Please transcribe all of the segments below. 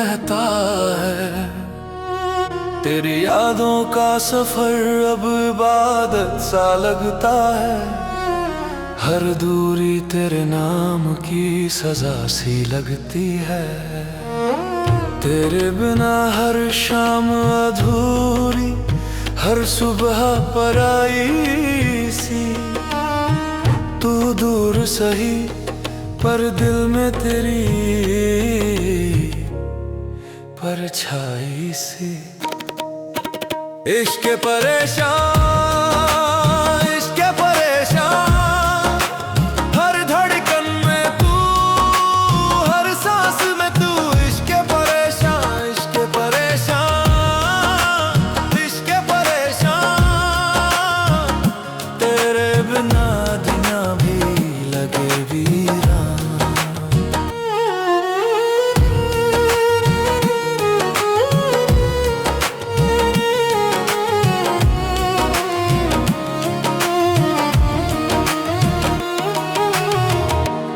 रहता है। तेरी यादों का सफर अब इबादत सा लगता है। हर दूरी तेरे नाम की सजा सी लगती है। तेरे बिना हर शाम अधूरी, हर सुबह पराई सी। तू दूर सही पर दिल में तेरी परछाई सी। इश्क परेशान, इश्क परेशान, हर धड़कन में तू, हर सांस में तू। इश्क परेशान, इश्क परेशान, इश्क परेशान, तेरे बिना दुनिया भी लगे वीरान।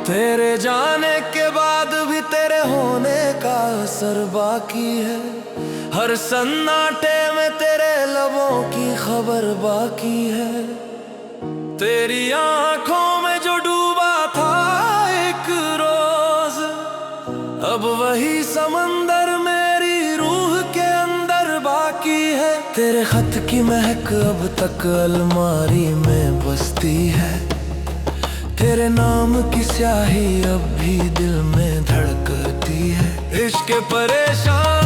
तेरे जाने के बाद भी तेरे होने का असर बाकी है। हर सन्नाटे में तेरे लबों की खबर बाकी है। तेरी आंखों में जो डूबा था एक रोज, अब वही समंदर मेरी रूह के अंदर बाकी है। तेरे खत की महक अब तक अलमारी में बसती है। तेरे नाम की स्याही अब भी दिल में धड़कती है। इश्क परेशान,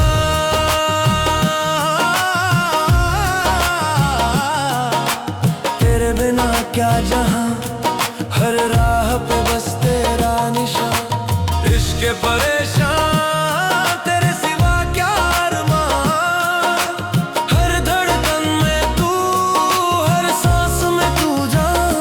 तेरे बिना क्या जहां, हर राह पे बस तेरा निशान। इश्क परेशान, तेरे सिवा क्या अरमान, हर धड़कन में तू, हर सांस में तू जान।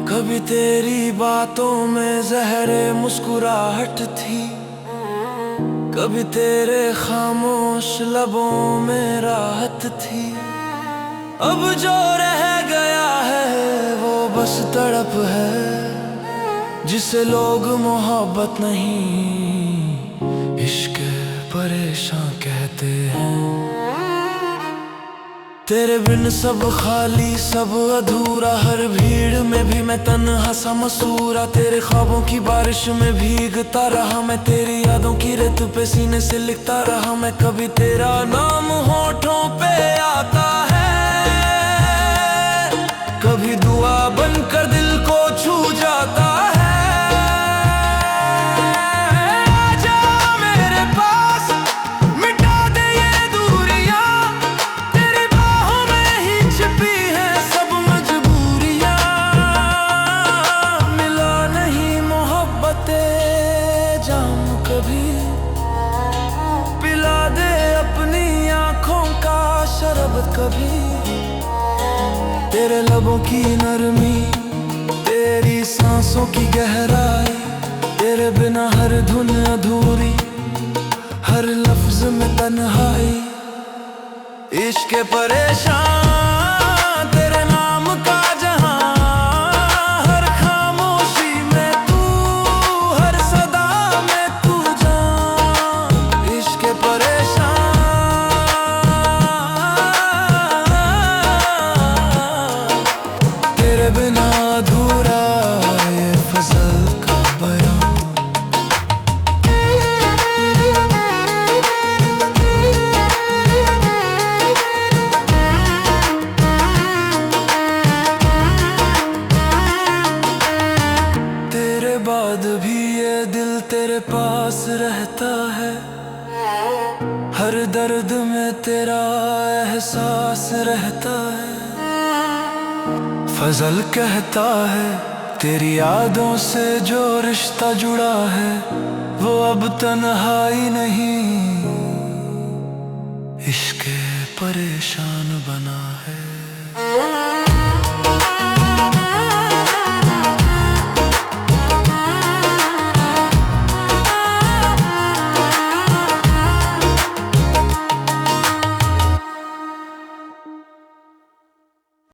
कभी तेरी बातों में जहरे मुस्कुराहट थी, कभी तेरे खामोश लबों में राहत थी। अब जो रह गया है वो बस तड़प है, जिसे लोग मोहब्बत नहीं इश्क परेशान कहते हैं। तेरे बिन सब खाली, सब अधूरा, हर भीड़ में भी मैं तन्हा सा मसूरा। तेरे ख्वाबों की बारिश में भीगता रहा मैं, तेरी यादों की रेत पे सीने से लिखता रहा मैं। कभी तेरा नाम होठों पे आता है, कभी दुआ बनकर दिल को छू जाता है। पिला दे अपनी आंखों का शरबत कभी। तेरे लबों की नरमी, तेरी सांसों की गहराई, तेरे बिना हर धुन अधूरी, हर लफ्ज में तन्हाई। इश्क परेशान, तेरे नाम का जहां, हर खामोशी में तू, हर सदा में तू जान। इश्क परेशान, तेरे बिना अधूरा ये फजल का बयां। बाद भी ये दिल तेरे पास रहता है, हर दर्द में तेरा एहसास रहता है। फजल कहता है तेरी यादों से जो रिश्ता जुड़ा है, वो अब तन्हाई नहीं इश्क परेशान बना।